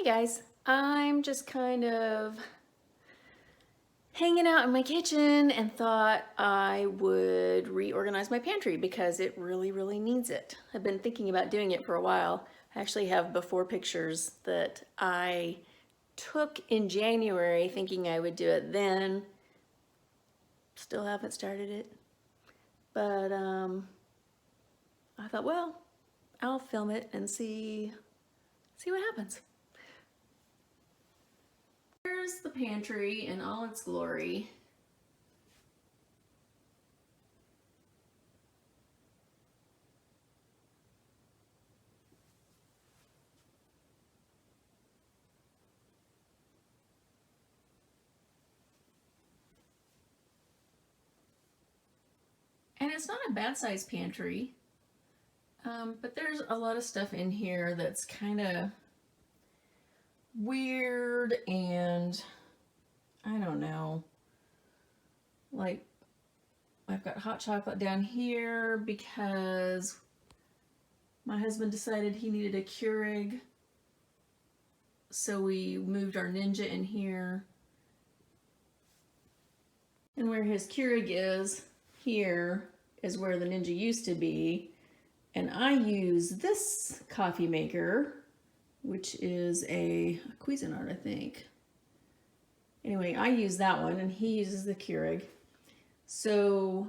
guys, I'm just kind of hanging out in my kitchen and thought I would reorganize my pantry because it really needs it. I've been thinking about doing it for a while. I actually have before pictures that I took in January thinking I would do it then. Still haven't started it. But I thought, well, I'll film it and see what happens. Here's the pantry in all its glory. And it's not a bad sized pantry, but there's a lot of stuff in here that's kind of weird and I don't know. Like, I've got hot chocolate down here because my husband decided he needed a Keurig. So we moved our Ninja in here. And where his Keurig is, here is where the Ninja used to be. And I use this coffee maker, which is a Cuisinart, I think. Anyway, I use that one and he uses the Keurig. So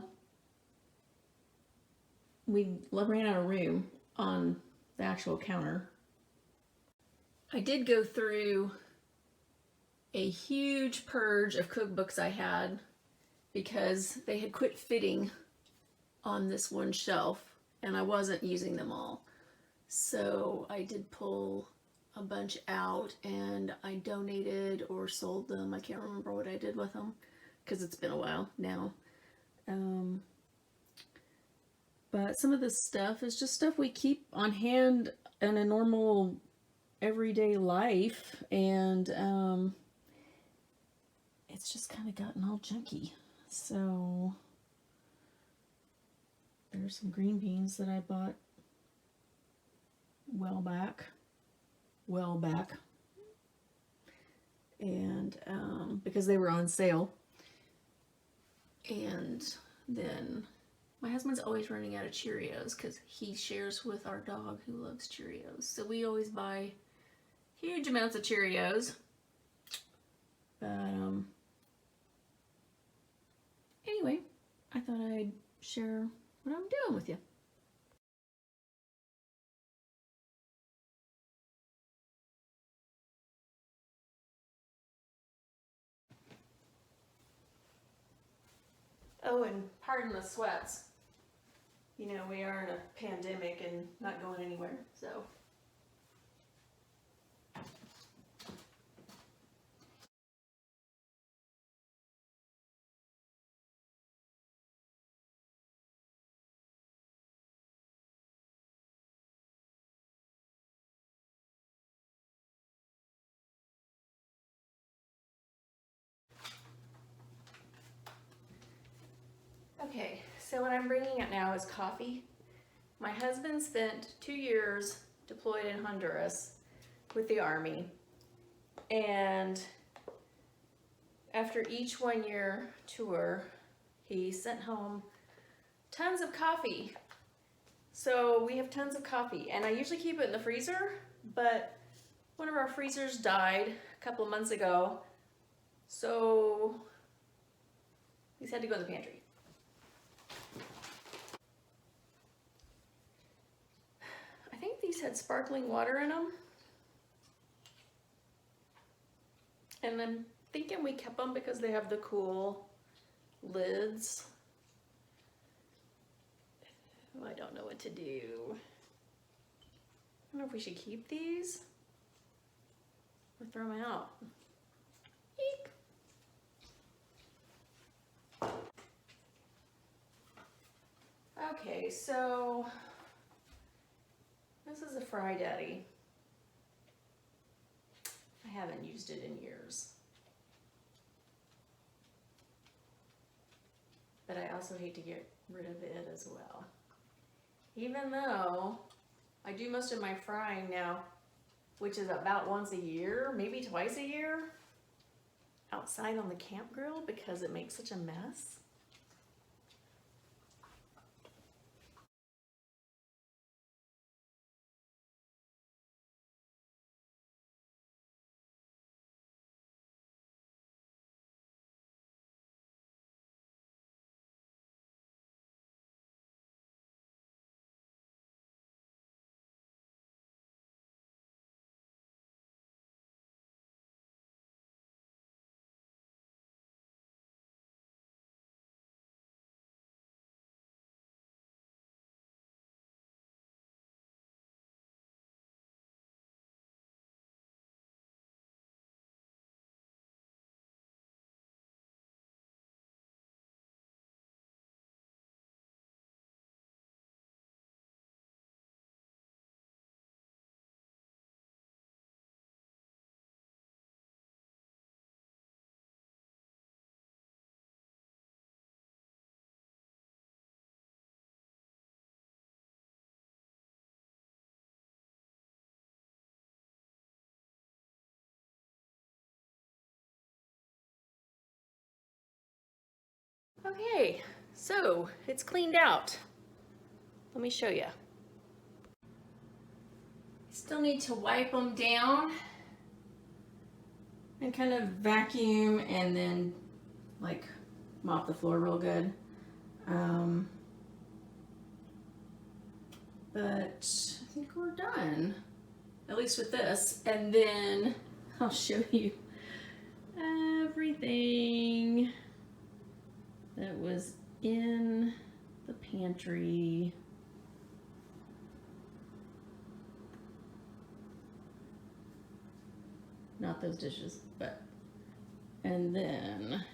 we ran out of room on the actual counter. I did go through a huge purge of cookbooks I had because they had quit fitting on this one shelf and I wasn't using them all. So I did pull a bunch out and I donated or sold them. I can't remember what I did with them because it's been a while now. But some of this stuff is just stuff we keep on hand in a normal everyday life, and it's just kind of gotten all junky. So there's some green beans that I bought well back, and because they were on sale. And then my husband's always running out of Cheerios because he shares with our dog who loves Cheerios. So we always buy huge amounts of Cheerios. But anyway, I thought I'd share what I'm doing with you. Oh, and pardon the sweats. You know, we are in a pandemic and not going anywhere, so. Okay, so what I'm bringing up now is coffee. My husband spent 2 years deployed in Honduras with the Army, and after each 1-year tour, he sent home tons of coffee. So we have tons of coffee, and I usually keep it in the freezer, but one of our freezers died a couple of months ago, so these had to go in the pantry. I think these had sparkling water in them, and I'm thinking we kept them because they have the cool lids. I don't know what to do. I don't know if we should keep these or throw them out. Eek. Okay, so this is a Fry Daddy. I haven't used it in years. But I also hate to get rid of it as well. Even though I do most of my frying now which is about once a year, maybe twice a year, outside on the camp grill because it makes such a mess. Okay, so it's cleaned out. Let me show you. Still need to wipe them down and kind of vacuum and then like mop the floor real good. But I think we're done, at least with this. And then I'll show you everything that was in the pantry. Not those dishes, but, and then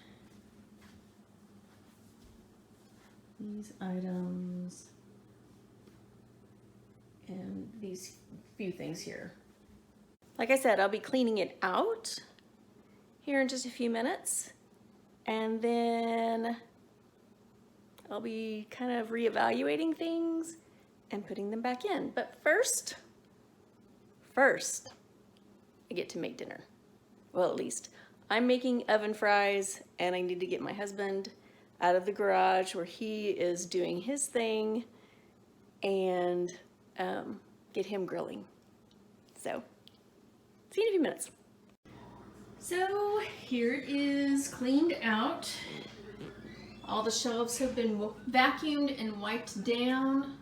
these items and these few things here. Like I said, I'll be cleaning it out here in just a few minutes, and then I'll be kind of reevaluating things and putting them back in. But first, I get to make dinner. Well, at least I'm making oven fries, and I need to get my husband out of the garage where he is doing his thing and get him grilling. So, see you in a few minutes. So here it is, cleaned out. All the shelves have been vacuumed and wiped down,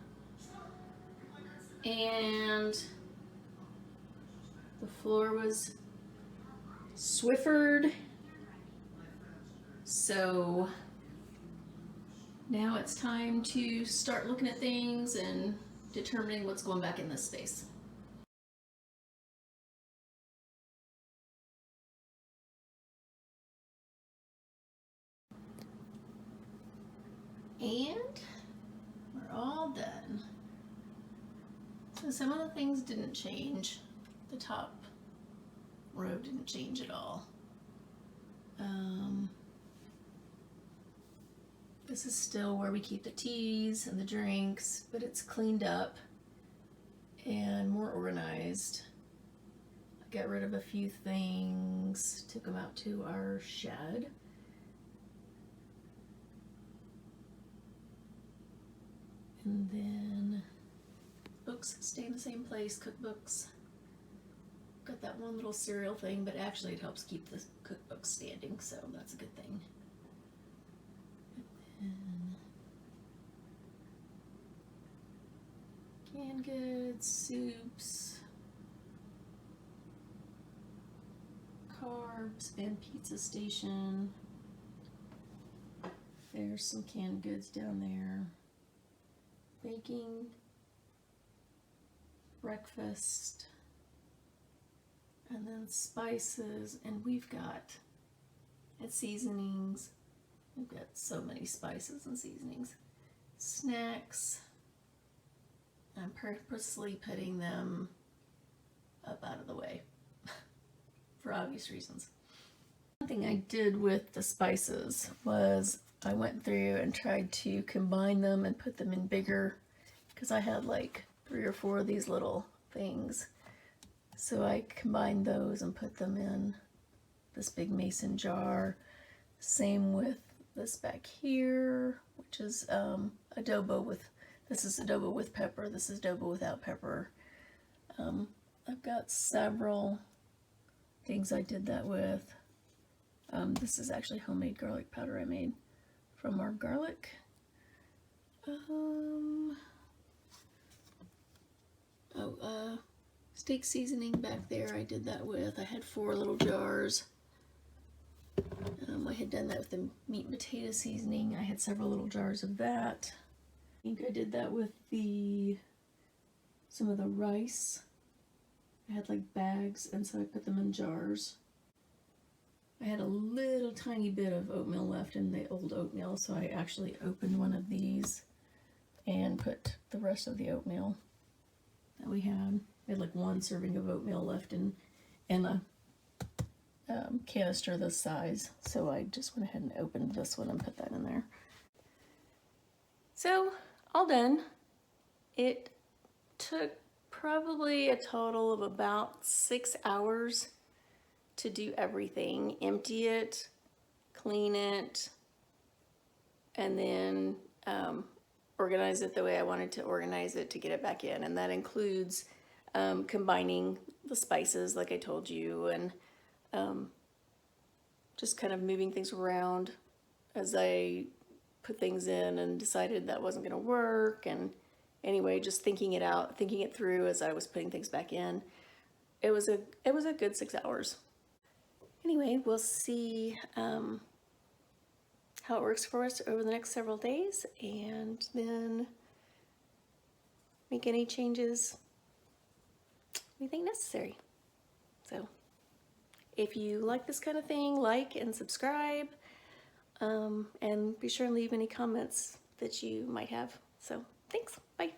and the floor was Swiffered. So now it's time to start looking at things and determining what's going back in this space. And we're all done. So some of the things didn't change. The top row didn't change at all. This is still where we keep the teas and the drinks, but it's cleaned up and more organized. I got rid of a few things, took them out to our shed. And then books stay in the same place, cookbooks. Got that one little cereal thing, but actually it helps keep the cookbook standing, so that's a good thing. And canned goods, soups, carbs, and pizza station. There's some canned goods down there. Baking, breakfast, and then spices, and we've got seasonings. We've got so many spices and seasonings. Snacks. I'm purposely putting them up out of the way for obvious reasons. One thing I did with the spices was I went through and tried to combine them and put them in bigger, because I had like 3 or 4 of these little things. So I combined those and put them in this big mason jar. Same with this back here, which is adobo with, this is adobo with pepper, this is adobo without pepper. I've got several things I did that with. This is actually homemade garlic powder I made from our garlic. Steak seasoning back there, I did that with. I had 4 little jars. I had done that with the meat and potato seasoning. I had several little jars of that. I think I did that with some of the rice. I had like bags, and so I put them in jars. I had a little tiny bit of oatmeal left in the old oatmeal, so I actually opened one of these and put the rest of the oatmeal that we had. We had like 1 serving of oatmeal left in a canister this size, so I just went ahead and opened this one and put that in there. So, all done. It took probably a total of about 6 hours to do everything. Empty it, clean it, and then organize it the way I wanted to organize it to get it back in. And that includes combining the spices like I told you, and just kind of moving things around as I put things in and decided that wasn't going to work. And anyway, just thinking it out, thinking it through as I was putting things back in. It was a good 6 hours. Anyway, we'll see how it works for us over the next several days, and then make any changes we think necessary. So if you like this kind of thing, like and subscribe, and be sure and leave any comments that you might have. So thanks, bye.